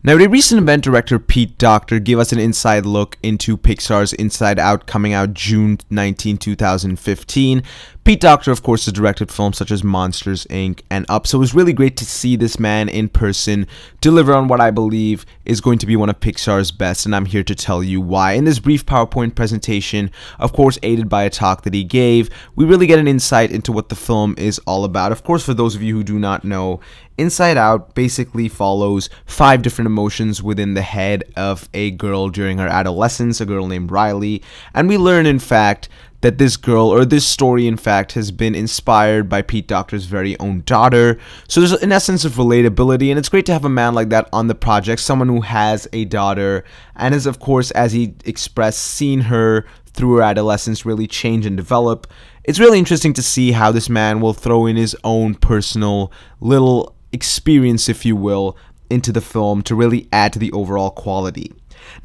Now, a recent event director Pete Docter gave us an inside look into Pixar's Inside Out, coming out June 19, 2015. Pete Docter, of course, has directed films such as Monsters, Inc. and Up, so it was really great to see this man in person deliver on what I believe is going to be one of Pixar's best, and I'm here to tell you why. In this brief PowerPoint presentation, of course aided by a talk that he gave, we really get an insight into what the film is all about. Of course, for those of you who do not know, Inside Out basically follows 5 different emotions within the head of a girl during her adolescence, a girl named Riley, and we learn, in fact, that this girl, or this story, in fact, has been inspired by Pete Docter's very own daughter. So there's an essence of relatability, and it's great to have a man like that on the project, someone who has a daughter, and has, of course, as he expressed, seen her through her adolescence really change and develop. It's really interesting to see how this man will throw in his own personal little experience, if you will, into the film to really add to the overall quality.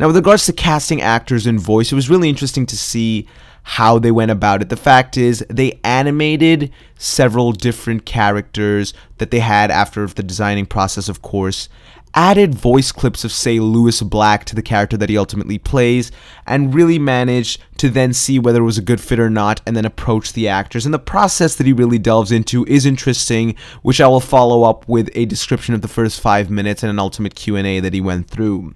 Now, with regards to casting actors and voice, it was really interesting to see how they went about it. The fact is, they animated several different characters that they had after the designing process, of course, added voice clips of, say, Lewis Black to the character that he ultimately plays, and really managed to then see whether it was a good fit or not, and then approach the actors. And the process that he really delves into is interesting, which I will follow up with a description of the first 5 minutes and an ultimate Q&A that he went through.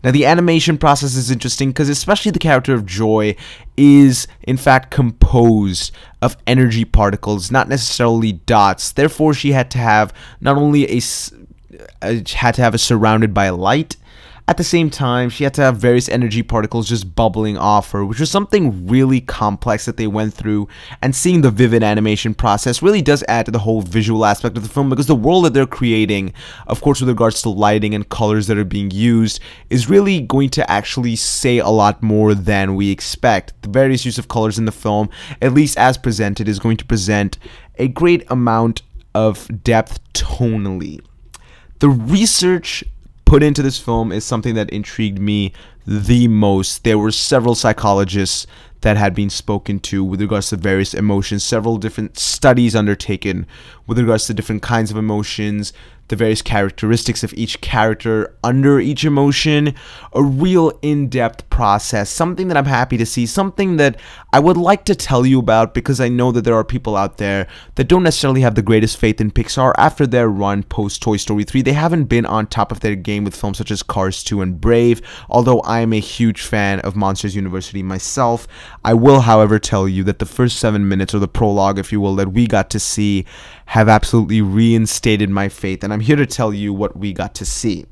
Now, the animation process is interesting because especially the character of Joy is, in fact, composed of energy particles, not necessarily dots. Therefore, she had to have not only surrounded by light, at the same time, she had to have various energy particles just bubbling off her, which was something really complex that they went through, and seeing the vivid animation process really does add to the whole visual aspect of the film, because the world that they're creating, of course with regards to lighting and colors that are being used, is really going to actually say a lot more than we expect. The various use of colors in the film, at least as presented, is going to present a great amount of depth tonally. The research put into this film is something that intrigued me the most. There were several psychologists that had been spoken to with regards to various emotions, several different studies undertaken with regards to different kinds of emotions, the various characteristics of each character under each emotion, a real in-depth process, something that I'm happy to see, something that I would like to tell you about, because I know that there are people out there that don't necessarily have the greatest faith in Pixar after their run post Toy Story 3. They haven't been on top of their game with films such as Cars 2 and Brave, although I am a huge fan of Monsters University myself. I will, however, tell you that the first 7 minutes, or the prologue, if you will, that we got to see have absolutely reinstated my faith, and I'm here to tell you what we got to see.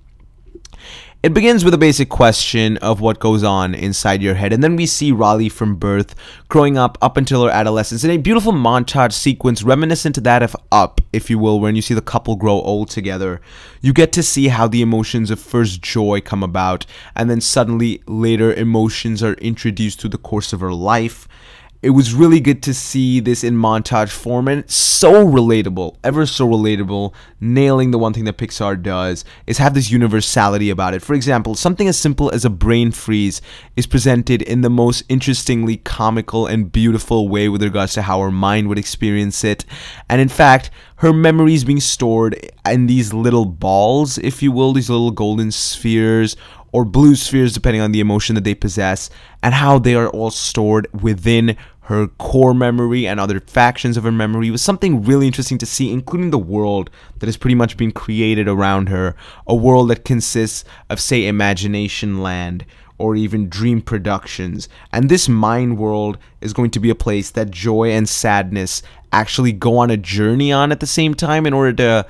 It begins with a basic question of what goes on inside your head, and then we see Riley from birth, growing up until her adolescence, in a beautiful montage sequence reminiscent to that of Up, if you will, when you see the couple grow old together. You get to see how the emotions of first joy come about, and then suddenly later emotions are introduced through the course of her life. It was really good to see this in montage form, and it's so relatable, ever so relatable, nailing the one thing that Pixar does, is have this universality about it. For example, something as simple as a brain freeze is presented in the most interestingly comical and beautiful way with regards to how her mind would experience it, and in fact, her memories being stored in these little balls, if you will, these little golden spheres, or blue spheres depending on the emotion that they possess, and how they are all stored within her core memory and other factions of her memory was something really interesting to see, including the world that has pretty much been created around her, a world that consists of, say, Imagination Land, or even Dream Productions. And this mind world is going to be a place that joy and sadness actually go on a journey on at the same time, in order to,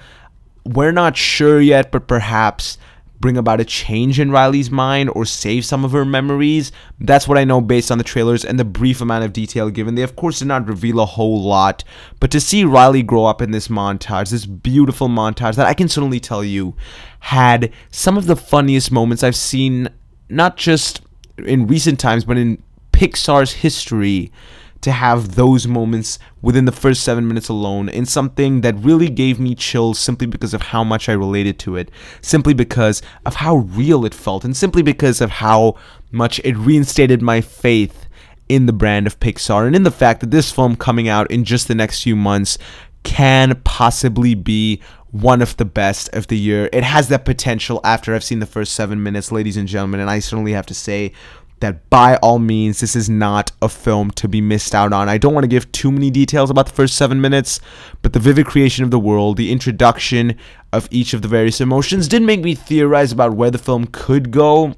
we're not sure yet, but perhaps bring about a change in Riley's mind or save some of her memories. That's what I know based on the trailers and the brief amount of detail given. They, of course, did not reveal a whole lot, but to see Riley grow up in this montage, this beautiful montage that I can certainly tell you had some of the funniest moments I've seen, not just in recent times, but in Pixar's history, to have those moments within the first 7 minutes alone, in something that really gave me chills simply because of how much I related to it, simply because of how real it felt, and simply because of how much it reinstated my faith in the brand of Pixar, and in the fact that this film coming out in just the next few months can possibly be one of the best of the year. It has that potential after I've seen the first 7 minutes, ladies and gentlemen, and I certainly have to say that by all means, this is not a film to be missed out on. I don't want to give too many details about the first 7 minutes, but the vivid creation of the world, the introduction of each of the various emotions did make me theorize about where the film could go.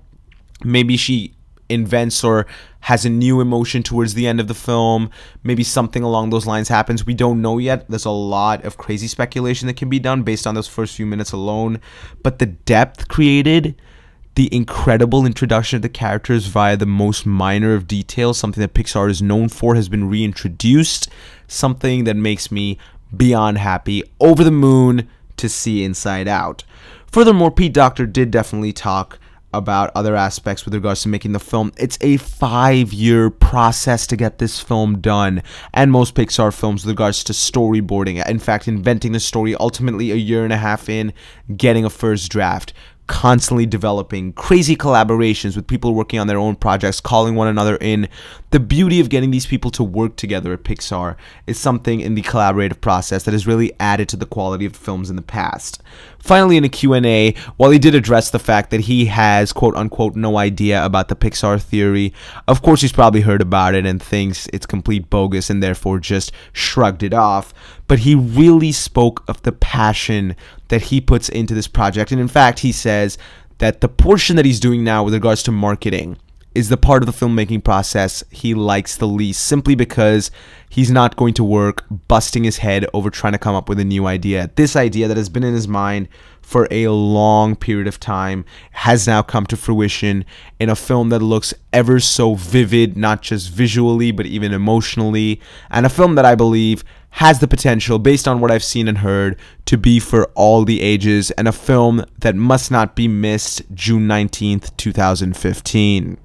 Maybe she invents or has a new emotion towards the end of the film. Maybe something along those lines happens. We don't know yet. There's a lot of crazy speculation that can be done based on those first few minutes alone. But the depth created, the incredible introduction of the characters via the most minor of details, something that Pixar is known for, has been reintroduced. Something that makes me beyond happy, over the moon to see Inside Out. Furthermore, Pete Docter did definitely talk about other aspects with regards to making the film. It's a 5-year process to get this film done, and most Pixar films with regards to storyboarding, in fact inventing the story, ultimately a year and a half in, getting a first draft, constantly developing, crazy collaborations with people working on their own projects, calling one another in. The beauty of getting these people to work together at Pixar is something in the collaborative process that has really added to the quality of the films in the past. Finally, in a Q&A, while he did address the fact that he has quote-unquote no idea about the Pixar theory, of course he's probably heard about it and thinks it's complete bogus and therefore just shrugged it off, but he really spoke of the passion that he puts into this project. And in fact, he says that the portion that he's doing now with regards to marketing is the part of the filmmaking process he likes the least, simply because he's not going to work busting his head over trying to come up with a new idea. This idea that has been in his mind for a long period of time has now come to fruition in a film that looks ever so vivid, not just visually, but even emotionally, and a film that I believe has the potential, based on what I've seen and heard, to be for all the ages, and a film that must not be missed June 19th, 2015.